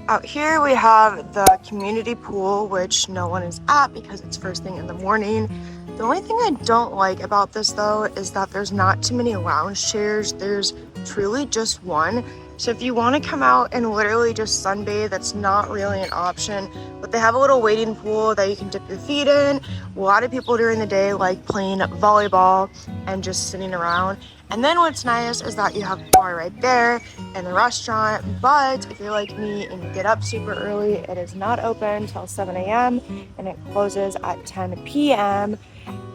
Out here we have the community pool, which no one is at because it's first thing in the morning. The only thing I don't like about this though is that there's not too many lounge chairs. There's truly just one. So if you want to come out and literally just sunbathe, that's not really an option. But they have a little wading pool that you can dip your feet in. A lot of people during the day like playing volleyball and just sitting around. And then what's nice is that you have a bar right there and the restaurant. But if you're like me and you get up super early, it is not open till 7 a.m. and it closes at 10 p.m.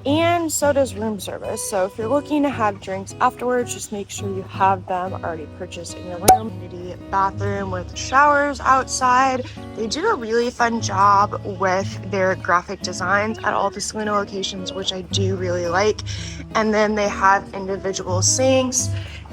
And so does room service. So if you're looking to have drinks afterwards, just make sure you have them already purchased in your room. Community bathroom with showers outside. They do a really fun job with their graphic designs at all the Selina locations, which I do really like. And then they have individual sinks,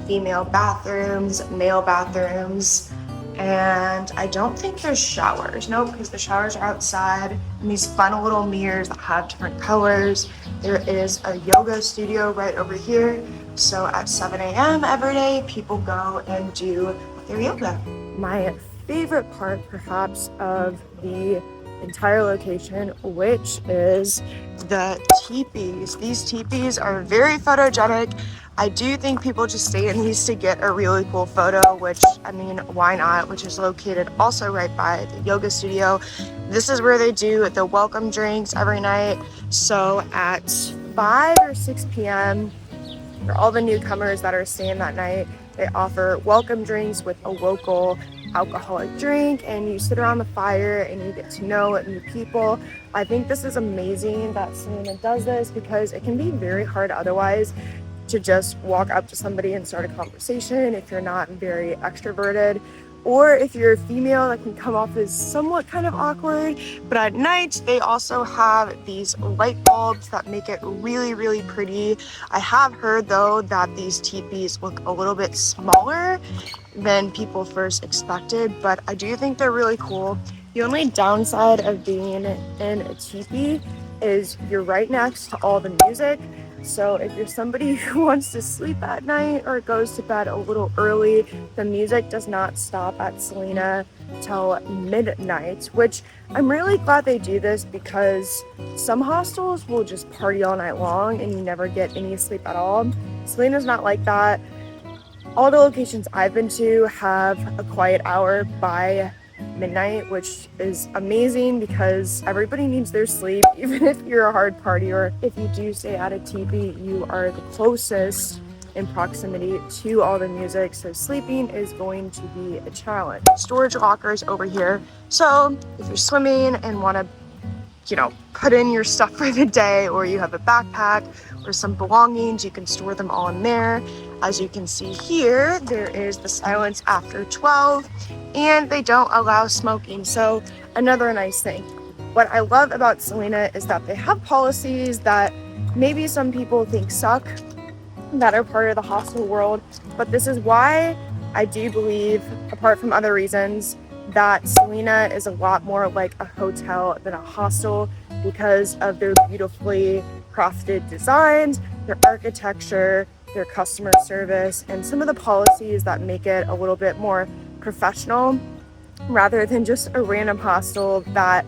female bathrooms, male bathrooms, and I don't think there's showers. No, because the showers are outside, and these fun little mirrors that have different colors. There is a yoga studio right over here. So at 7 a.m. every day, people go and do their yoga. My favorite part, perhaps, of the entire location, which is the teepees. These teepees are very photogenic. I do think people just stay in these to get a really cool photo, which, I mean, why not? Which is located also right by the yoga studio. This is where they do the welcome drinks every night. So at 5 or 6 p.m., for all the newcomers that are staying that night, they offer welcome drinks with a local alcoholic drink, and you sit around the fire and you get to know new people. I think this is amazing that Selina does this because it can be very hard otherwise to just walk up to somebody and start a conversation if you're not very extroverted, or if you're a female, that can come off as somewhat kind of awkward. But at night, they also have these light bulbs that make it really, really pretty. I have heard though that these teepees look a little bit smaller than people first expected, but I do think they're really cool. The only downside of being in a teepee is you're right next to all the music. So if you're somebody who wants to sleep at night or goes to bed a little early, the music does not stop at Selina till midnight, which I'm really glad they do this because some hostels will just party all night long and you never get any sleep at all. Selina's not like that. All the locations I've been to have a quiet hour by midnight, which is amazing because everybody needs their sleep. Even if you're a hard partier, if you do stay at a teepee, you are the closest in proximity to all the music, so sleeping is going to be a challenge. Storage lockers over here. So if you're swimming and want to, put in your stuff for the day, or you have a backpack or some belongings, you can store them all in there. As you can see here, there is the silence after 12, and they don't allow smoking. So another nice thing. What I love about Selina is that they have policies that maybe some people think suck, that are part of the hostel world, but this is why I do believe, apart from other reasons, that Selina is a lot more like a hotel than a hostel because of their beautifully crafted designs, their architecture, their customer service, and some of the policies that make it a little bit more professional rather than just a random hostel that,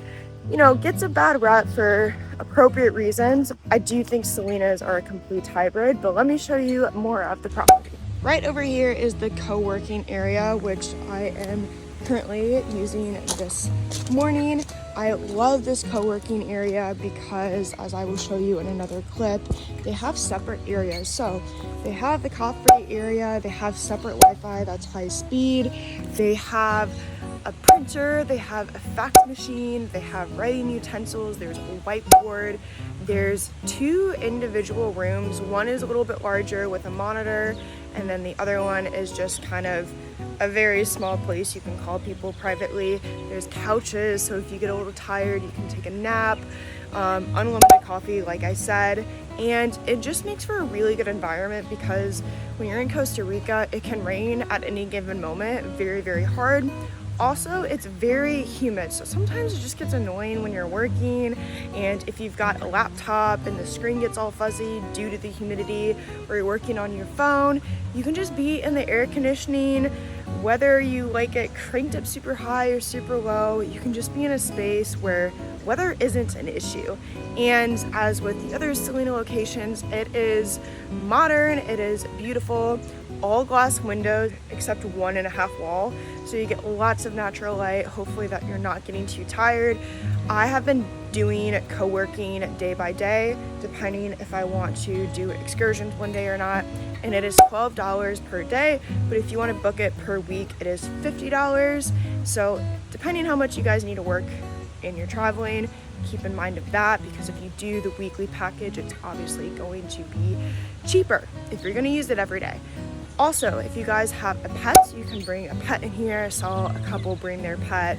gets a bad rep for appropriate reasons. I do think Selinas are a complete hybrid, but let me show you more of the property. Right over here is the co-working area, which I am currently using this morning. I love this co-working area because, as I will show you in another clip, they have separate areas. So they have the coffee area, they have separate Wi-Fi that's high speed, they have a printer, they have a fax machine, they have writing utensils, there's a whiteboard, there's 2 individual rooms. One is a little bit larger with a monitor, and then the other one is just kind of a very small place you can call people privately. There's couches, so if you get a little tired, you can take a nap. Unlimited coffee, like I said, and it just makes for a really good environment because when you're in Costa Rica, it can rain at any given moment very, very hard. Also, it's very humid, so sometimes it just gets annoying when you're working, and if you've got a laptop and the screen gets all fuzzy due to the humidity, or you're working on your phone, you can just be in the air conditioning Whether you like it cranked up super high or super low, you can just be in a space where weather isn't an issue. And as with the other Selina locations, it is modern, it is beautiful, all glass windows except 1.5 wall. So you get lots of natural light, hopefully that you're not getting too tired. I have been doing co-working day by day, depending if I want to do excursions one day or not. And it is $12 per day, but if you want to book it per week, it is $50. So depending how much you guys need to work and you're traveling, keep in mind of that, because if you do the weekly package, it's obviously going to be cheaper if you're going to use it every day. Also, if you guys have a pet, you can bring a pet in here. I saw a couple bring their pet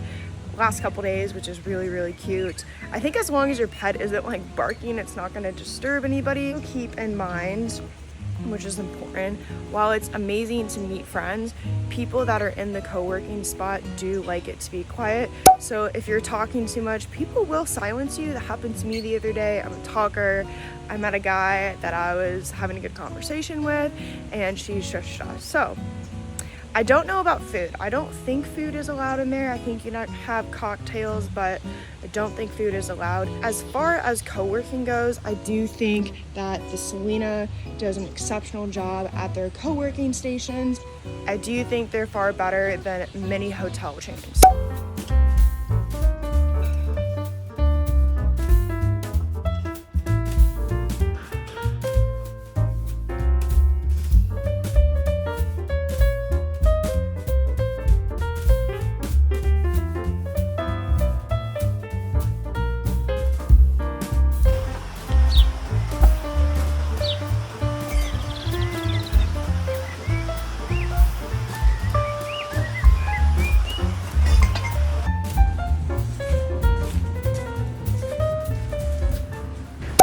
last couple days, which is really cute. I think as long as your pet isn't like barking, it's not going to disturb anybody. Keep in mind, which is important, while it's amazing to meet friends, people that are in the co-working spot do like it to be quiet. So if you're talking too much, people will silence you. That happened to me the other day. I'm a talker. I met a guy that I was having a good conversation with, and she shushed us. So I don't know about food. I don't think food is allowed in there. I think you can have cocktails, but I don't think food is allowed. As far as co-working goes, I do think that the Selina does an exceptional job at their co-working stations. I do think they're far better than many hotel chains.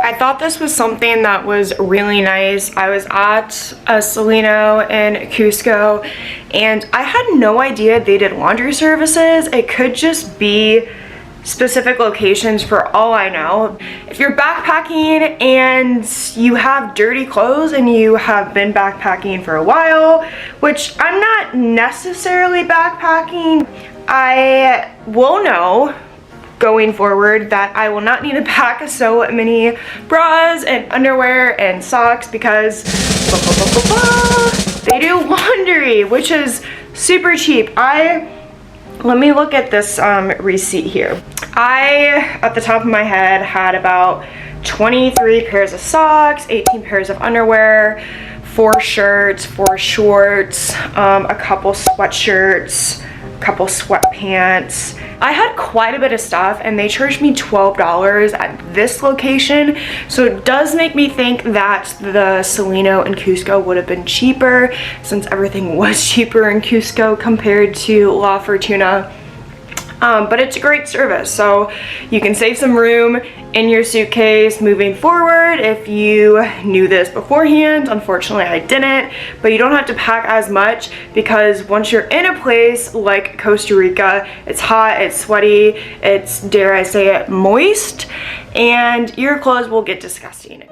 I thought this was something that was really nice. I was at a Selina in Cusco, and I had no idea they did laundry services. It could just be specific locations for all I know. If you're backpacking and you have dirty clothes and you have been backpacking for a while, which I'm not necessarily backpacking, I will know going forward that I will not need to pack so many bras and underwear and socks because they do laundry, which is super cheap. Let me look at this receipt here. I, at the top of my head, had about 23 pairs of socks, 18 pairs of underwear, 4 shirts, 4 shorts, a couple sweatshirts, a couple sweatpants. I had quite a bit of stuff, and they charged me $12 at this location, so it does make me think that the Selina in Cusco would have been cheaper, since everything was cheaper in Cusco compared to La Fortuna. But it's a great service, so you can save some room in your suitcase moving forward if you knew this beforehand. Unfortunately, I didn't, but you don't have to pack as much, because once you're in a place like Costa Rica, it's hot, it's sweaty, it's, dare I say it, moist, and your clothes will get disgusting.